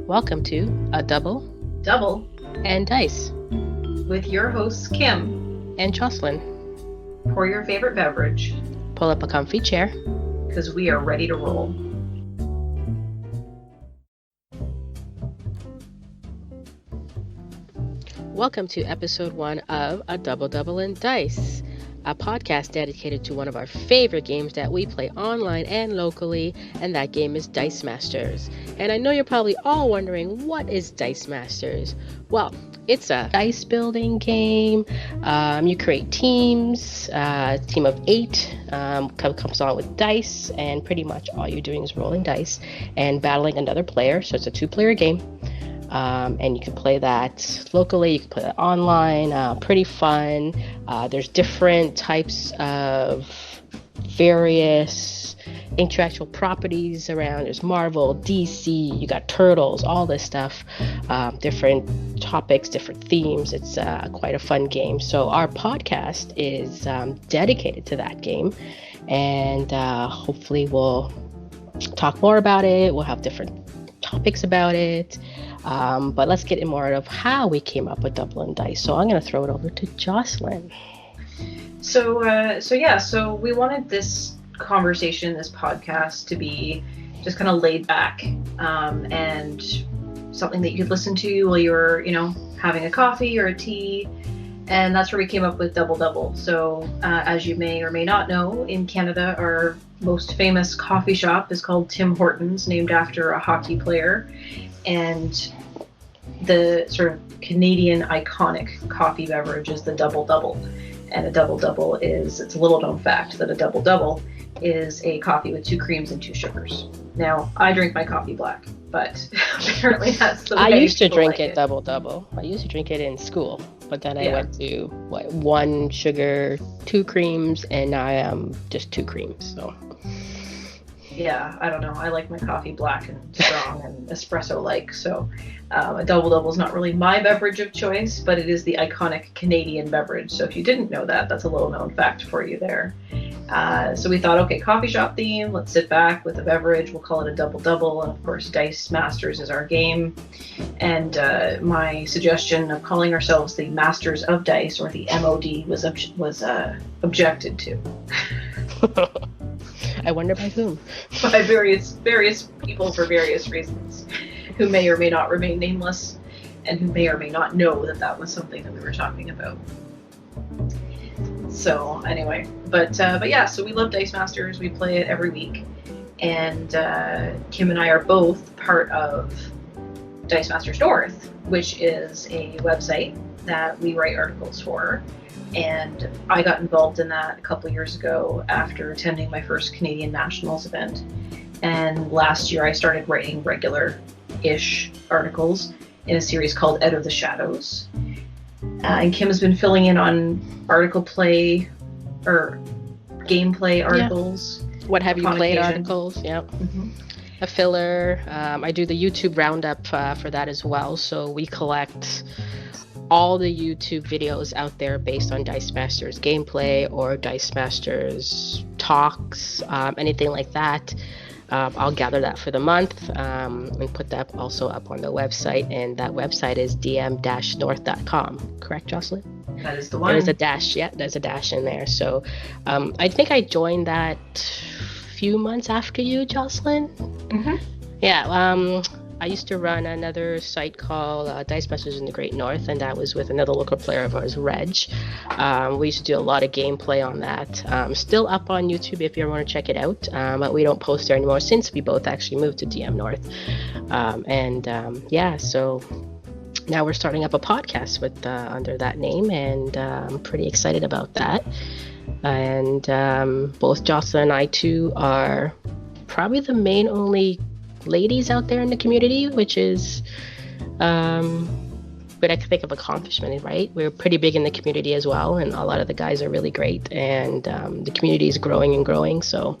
Welcome to A Double and Dice with your hosts Kim and Jocelyn. Pour your favorite beverage. Pull up a comfy chair. Because we are ready to roll. Welcome to episode 1 of A Double and Dice, a podcast dedicated to one of our favorite games that we play online and locally, and that game is Dice Masters. And I know you're probably all wondering, what is Dice Masters? Well, it's a dice building game. You create teams, a team of 8 comes on with dice, and pretty much all you're doing is rolling dice and battling another player. So it's a 2-player game. And you can play that locally, you can play that online, pretty fun. There's different types of various intellectual properties around. There's Marvel, DC, you got Turtles, all this stuff, different topics, different themes. It's quite a fun game. So our podcast is dedicated to that game, and hopefully we'll talk more about it. We'll have different topics about it. But let's get in more of how we came up with Double and Dice. So I'm going to throw it over to Jocelyn. So we wanted this conversation, this podcast, to be just kind of laid back, and something that you could listen to while you were, having a coffee or a tea. And that's where we came up with Double. So as you may or may not know, in Canada, our most famous coffee shop is called Tim Hortons, named after a hockey player. And the sort of Canadian iconic coffee beverage is the Double. And a Double is, it's a little known fact that a Double is a coffee with 2 creams and 2 sugars. Now, I drink my coffee black, but apparently that's the way I used to drink like it Double. I used to drink it in school, but then I went to 1 sugar, 2 creams, and now I am just 2 creams, so. Yeah, I don't know. I like my coffee black and strong and espresso-like, so a Double is not really my beverage of choice, but it is the iconic Canadian beverage. So if you didn't know that, that's a little known fact for you there. So we thought, okay, coffee shop theme, let's sit back with a beverage, we'll call it a Double, and of course Dice Masters is our game. And my suggestion of calling ourselves the Masters of Dice, or the MOD, was objected to. I wonder by whom. By various people for various reasons, who may or may not remain nameless, and who may or may not know that was something that we were talking about. So anyway, but yeah, so we love Dice Masters. We play it every week, and Kim and I are both part of Dice Masters North, which is a website that we write articles for. And I got involved in that a couple years ago after attending my first Canadian Nationals event. And last year I started writing regular-ish articles in a series called Out of the Shadows. And Kim has been filling in on article play or gameplay articles. Yeah. What have you played articles? Yep. Mm-hmm. A filler. I do the YouTube roundup for that as well. So we collect all the YouTube videos out there based on Dice Masters gameplay or Dice Masters talks, anything like that. I'll gather that for the month and put that also up on the website, and that website is dm-north.com. Correct, Jocelyn? That is the one. There's a dash. Yeah, there's a dash in there. So I think I joined that few months after you, Jocelyn. Mm-hmm. Yeah. I used to run another site called Dice Masters in the Great North, and that was with another local player of ours, Reg. We used to do a lot of gameplay on that. Still up on YouTube if you ever want to check it out, but we don't post there anymore since we both actually moved to DM North. So now we're starting up a podcast with under that name, and I'm pretty excited about that. And both Jocelyn and I too are probably the main only ladies out there in the community, which is but I can think of accomplishment, right? We're pretty big in the community as well, and a lot of the guys are really great, and the community is growing and growing, so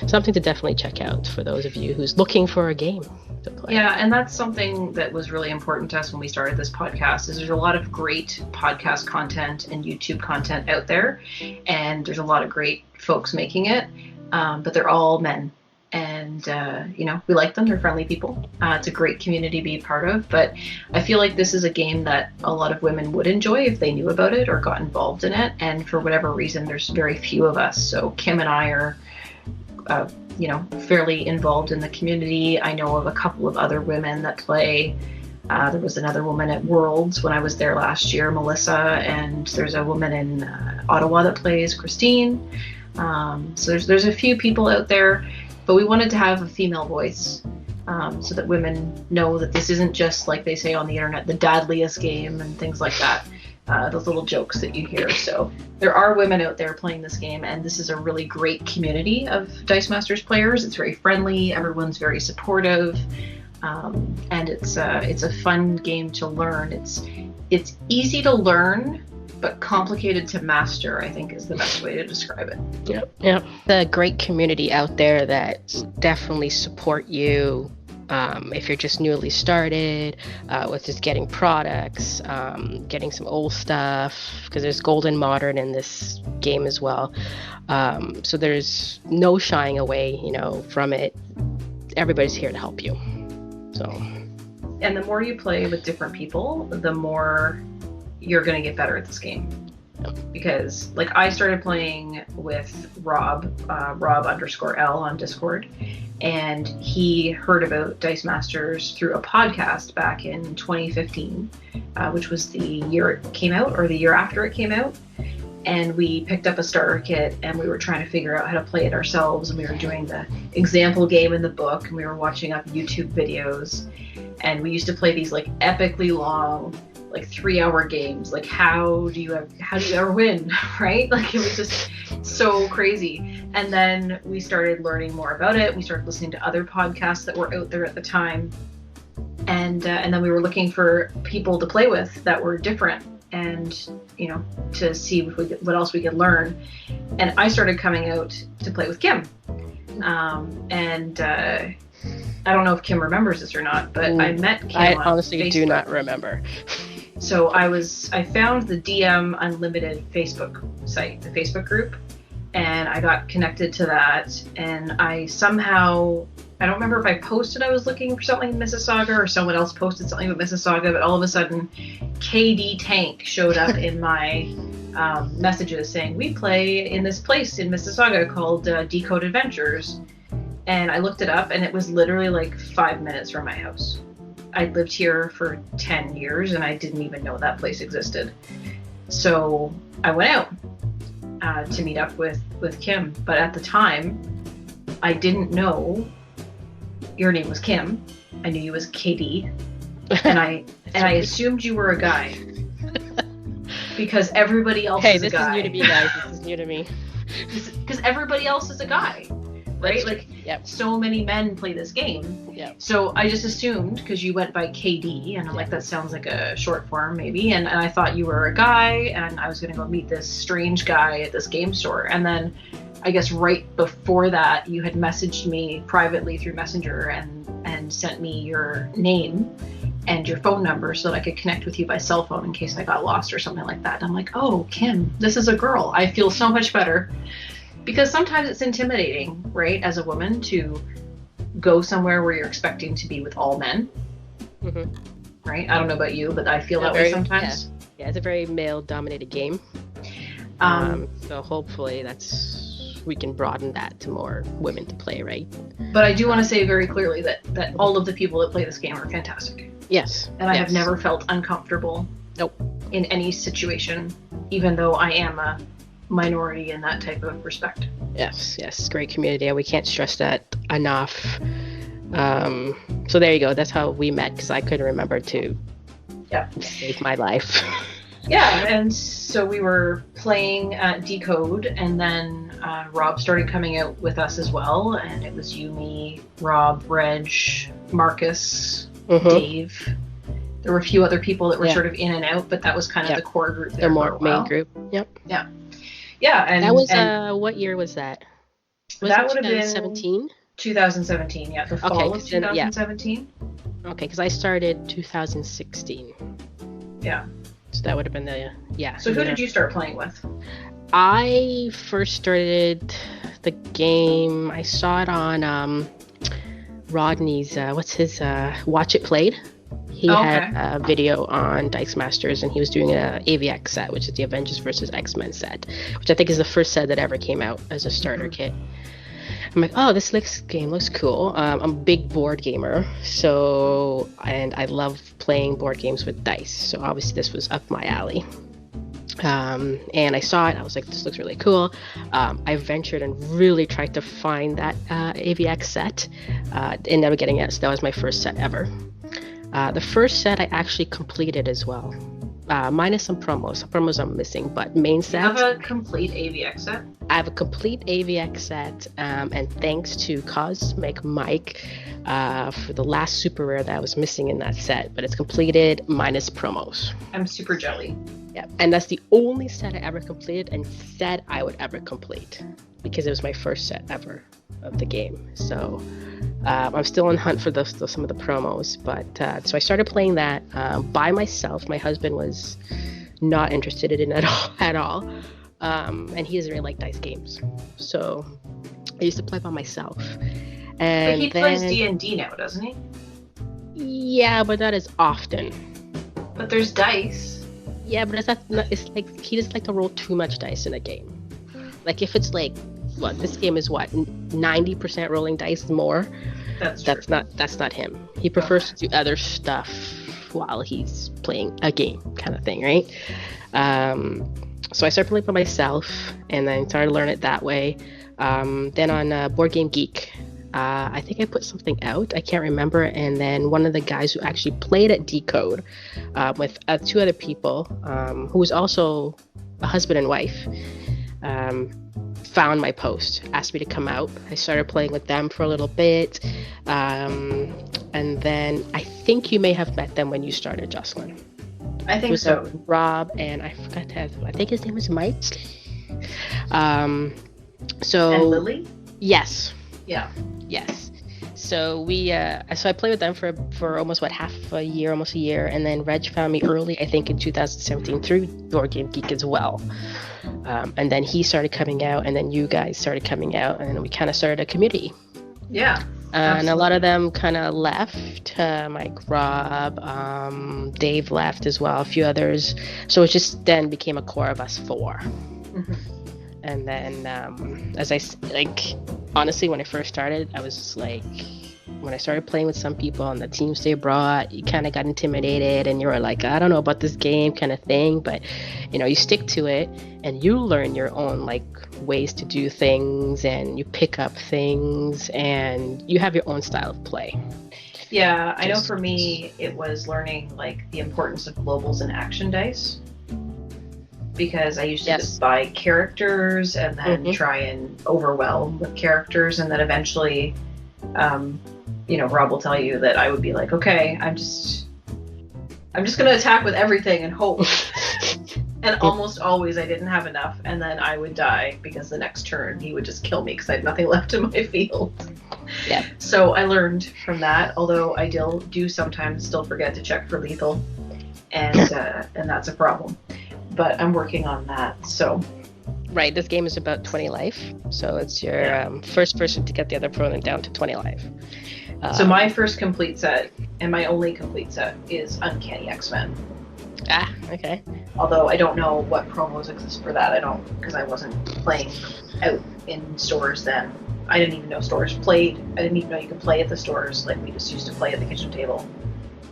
something to definitely check out for those of you who's looking for a game to play. Yeah, and that's something that was really important to us when we started this podcast, is there's a lot of great podcast content and YouTube content out there, and there's a lot of great folks making it, but they're all men. And we like them. They're friendly people. It's a great community to be a part of. But I feel like this is a game that a lot of women would enjoy if they knew about it or got involved in it. And for whatever reason, there's very few of us. So Kim and I are, fairly involved in the community. I know of a couple of other women that play. There was another woman at Worlds when I was there last year, Melissa, and there's a woman in Ottawa that plays, Christine. So there's a few people out there. But we wanted to have a female voice so that women know that this isn't just, like they say on the internet, the dadliest game and things like that, those little jokes that you hear. So there are women out there playing this game, and this is a really great community of Dice Masters players. It's very friendly. Everyone's very supportive. And it's a fun game to learn. It's easy to learn, but complicated to master, I think, is the best way to describe it. Yep. The great community out there that definitely support you if you're just newly started with just getting products, getting some old stuff, because there's gold and modern in this game as well. So there's no shying away, from it. Everybody's here to help you. So. And the more you play with different people, the more you're going to get better at this game. Because I started playing with Rob _L on Discord, and he heard about Dice Masters through a podcast back in 2015, which was the year it came out or the year after it came out. And we picked up a starter kit and we were trying to figure out how to play it ourselves, and we were doing the example game in the book, and we were watching up YouTube videos, and we used to play these epically long 3-hour games. How do you ever win? Right? It was just so crazy. And then we started learning more about it. We started listening to other podcasts that were out there at the time, and then we were looking for people to play with that were different, and to see what else we could learn. And I started coming out to play with Kim, and I don't know if Kim remembers this or not, but I met Kim I on honestly Facebook. do not remember. So I found the DM Unlimited Facebook site, the Facebook group, and I got connected to that, and I don't remember if I posted I was looking for something in Mississauga or someone else posted something about Mississauga, but all of a sudden KD Tank showed up in my messages saying, we play in this place in Mississauga called Decode Adventures. And I looked it up, and it was literally 5 minutes from my house. I'd lived here for 10 years, and I didn't even know that place existed. So I went out to meet up with Kim. But at the time, I didn't know your name was Kim. I knew you was KD. And I assumed you were a guy. Because everybody else is a guy. Hey, this is new to me, guys. This is new to me. Because everybody else is a guy. Right? So many men play this game. Yep. So I just assumed, because you went by KD, and I'm that sounds like a short form maybe, and I thought you were a guy, and I was going to go meet this strange guy at this game store. And then I guess right before that, you had messaged me privately through Messenger and sent me your name and your phone number so that I could connect with you by cell phone in case I got lost or something like that. And I'm like, oh, Kim, this is a girl. I feel so much better. Because sometimes it's intimidating, right, as a woman to go somewhere where you're expecting to be with all men. Mm-hmm. Right? I don't know about you, but I feel that way sometimes. Yeah, it's a very male-dominated game. So hopefully we can broaden that to more women to play, right? But I do want to say very clearly that all of the people that play this game are fantastic. Yes. And I have never felt uncomfortable in any situation, even though I am a minority in that type of respect. Yes, great community. We can't stress that enough. So there you go. That's how we met, because I couldn't remember to save my life. Yeah, and so we were playing at Decode, and then Rob started coming out with us as well, and it was you, me, Rob, Reg, Marcus, Dave. There were a few other people that were sort of in and out, but that was kind of the core group there. The more main group. Yep. Yeah, and that was what year was that? That would have been 2017. 2017, the fall of 2017. Okay, because I started 2016. Yeah. So that would have been So who did you start playing with? I first started the game. I saw it on Rodney's, what's his, Watch It Played. He had a video on Dice Masters, and he was doing an AVX set, which is the Avengers versus X-Men set, which I think is the first set that ever came out as a starter kit. I'm like, oh, this game looks cool. I'm a big board gamer, and I love playing board games with dice, so obviously this was up my alley. And I saw it, I was like, this looks really cool. I ventured and really tried to find that AVX set, ended up getting it, so that was my first set ever. The first set I actually completed as well, minus some promos. Some promos I'm missing, but main set. You have a complete AVX set? I have a complete AVX set, and thanks to Cosmic Mike for the last super rare that I was missing in that set, but it's completed minus promos. I'm super jelly. Yeah, and that's the only set I ever completed and said I would ever complete because it was my first set ever of the game. So I'm still on hunt for some of the promos, but so I started playing that by myself. My husband was not interested in it at all. And he doesn't really like dice games, so I used to play by myself. And but he plays D&D now, doesn't he? Yeah, but not as often. But there's dice. Yeah, but it's like he doesn't like to roll too much dice in a game. Like if it's like, this game is 90% rolling dice more. That's not him. He prefers to do other stuff while he's playing a game, kind of thing, right? So I started playing by myself, and then started to learn it that way. Then on Board Game Geek, I think I put something out. I can't remember. And then one of the guys who actually played at Decode with two other people, who was also a husband and wife, found my post, asked me to come out. I started playing with them for a little bit. And then I think you may have met them when you started, Jocelyn. I think so. Rob, and I think his name was Mike. And Lily? Yes. Yeah. Yes. So so I played with them for almost half a year, almost a year, and then Reg found me early, I think in 2017 through Board Game Geek as well. And then he started coming out, and then you guys started coming out, and then we kind of started a community. Yeah. And a lot of them kind of left, like Rob, Dave left as well, a few others. So it just then became a core of us four. Mm-hmm. And then, honestly, when I first started, I was just like, when I started playing with some people and the teams they brought, you kind of got intimidated and you were like, I don't know about this game kind of thing. But, you stick to it and you learn your own, ways to do things, and you pick up things and you have your own style of play. Yeah, I know for me, it was learning, the importance of globals and action dice. Because I used to just buy characters and then try and overwhelm with characters, and then eventually, Rob will tell you that I would be like, okay, I'm just gonna attack with everything and hope. And almost always I didn't have enough, and then I would die because the next turn he would just kill me because I had nothing left in my field. Yeah. So I learned from that, although I do sometimes still forget to check for lethal, and that's a problem. But I'm working on that, so. Right, this game is about 20 life, so it's your first person to get the other opponent down to 20 life. So my first complete set, and my only complete set, is Uncanny X-Men. Ah, okay. Although I don't know what promos exist for that. Because I wasn't playing out in stores then. I didn't even know stores played. I didn't even know you could play at the stores. We just used to play at the kitchen table.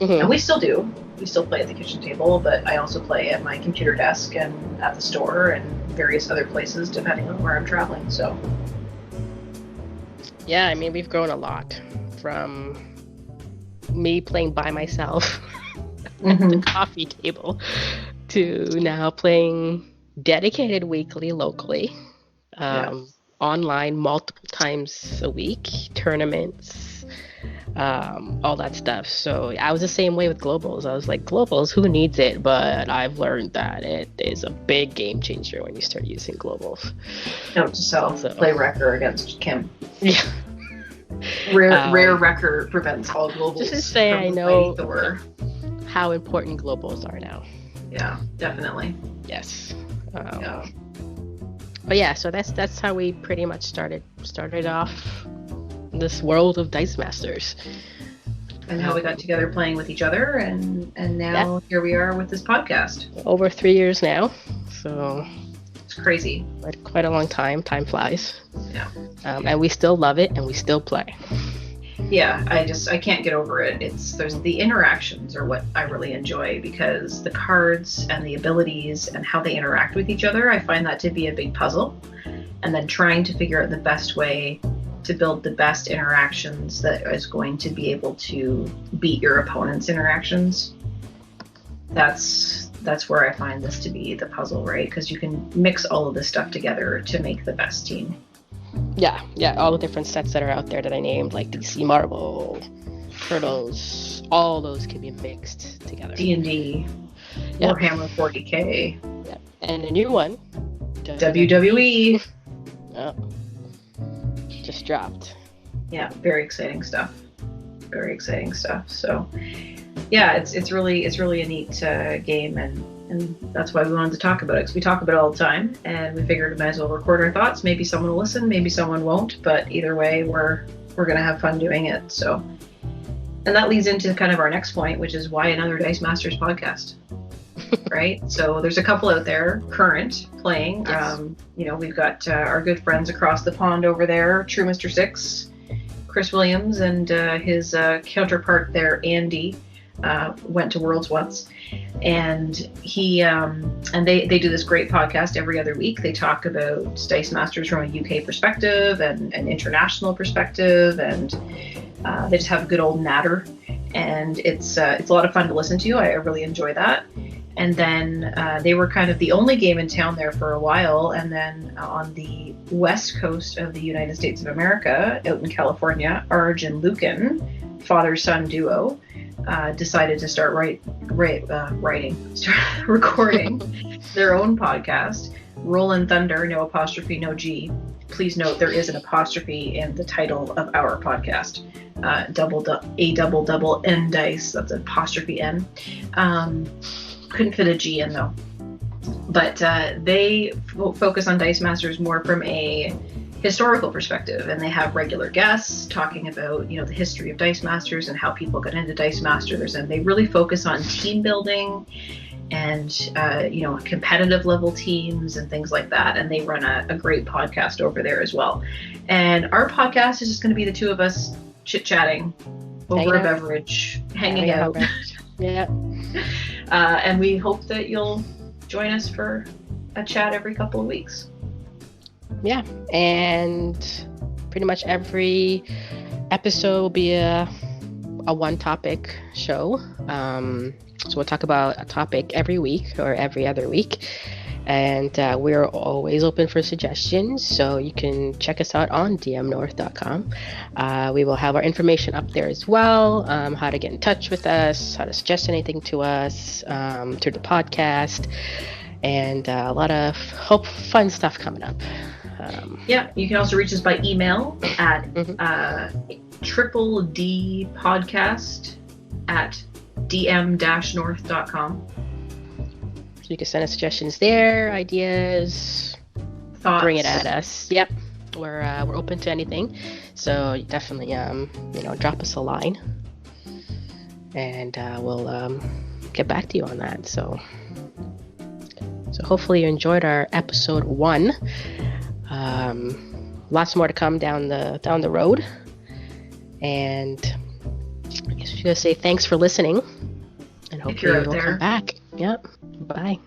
Mm-hmm. And we still do. We still play at the kitchen table, but I also play at my computer desk and at the store and various other places depending on where I'm traveling, so. Yeah, I mean, we've grown a lot from me playing by myself at the coffee table to now playing dedicated weekly locally, online multiple times a week, tournaments, all that stuff. So I was the same way with globals. I was like, globals, who needs it? But I've learned that it is a big game changer when you start using globals. Note to self, play Wrecker against Kim. Yeah. Rare Wrecker prevents all globals. Just to say, I know how important globals are now. Yeah, definitely. Yes. But yeah, so that's how we pretty much started off this world of Dice Masters. And how we got together playing with each other, and now here we are with this podcast. Over 3 years now, so it's crazy. Quite a long time. Time flies. Yeah. And we still love it, and we still play. Yeah, I can't get over it. There's the interactions are what I really enjoy, because the cards and the abilities and how they interact with each other, I find that to be a big puzzle. And then trying to figure out the best way to build the best interactions that is going to be able to beat your opponent's interactions. That's where I find this to be the puzzle, right? Because you can mix all of this stuff together to make the best team. Yeah, all the different sets that are out there that I named, like DC Marvel, Turtles, all those can be mixed together. D&D, Warhammer 40K. Yeah, and a new one, WWE. Yep. Just dropped. Yeah, very exciting stuff. So, yeah, it's really a neat game, and that's why we wanted to talk about it, because we talk about it all the time, and we figured we might as well record our thoughts. Maybe someone will listen, maybe someone won't, but either way, we're gonna have fun doing it. So, and that leads into kind of our next point, which is why another Dice Masters podcast. Right? So there's a couple out there current playing. Yes. We've got our good friends across the pond over there, True Mr. Six, Chris Williams, and his counterpart there, Andy, went to Worlds once. And he and they do this great podcast every other week. They talk about Dice Masters from a UK perspective and an international perspective, and they just have a good old natter. And it's a lot of fun to listen to. I really enjoy that. And then they were kind of the only game in town there for a while. And then on the west coast of the United States of America, out in California, Arj and Lucan, father-son duo, decided to start recording their own podcast, Rollin' Thunder, no apostrophe, no G. Please note there is an apostrophe in the title of our podcast. Double N dice. That's apostrophe N. Couldn't fit a G in though. But they focus on Dice Masters more from a historical perspective, and they have regular guests talking about the history of Dice Masters and how people got into Dice Masters, and they really focus on team building and competitive level teams and things like that. And they run a great podcast over there as well. And our podcast is just going to be the two of us chit-chatting over a beverage, hanging out. Yeah. And we hope that you'll join us for a chat every couple of weeks. Yeah, and pretty much every episode will be a one-topic show. So we'll talk about a topic every week or every other week. And we're always open for suggestions, so you can check us out on dmnorth.com. We will have our information up there as well, how to get in touch with us, how to suggest anything to us through the podcast, and a lot of fun stuff coming up. Yeah, you can also reach us by email at triple D podcast at dm-north.com. So you can send us suggestions there, ideas, thoughts. Bring it at us. Yep, we're open to anything. So definitely, drop us a line, and we'll get back to you on that. So hopefully you enjoyed our episode 1. Lots more to come down the road, and I guess we're gonna say thanks for listening, and hopefully you'll come back. Yep. Bye.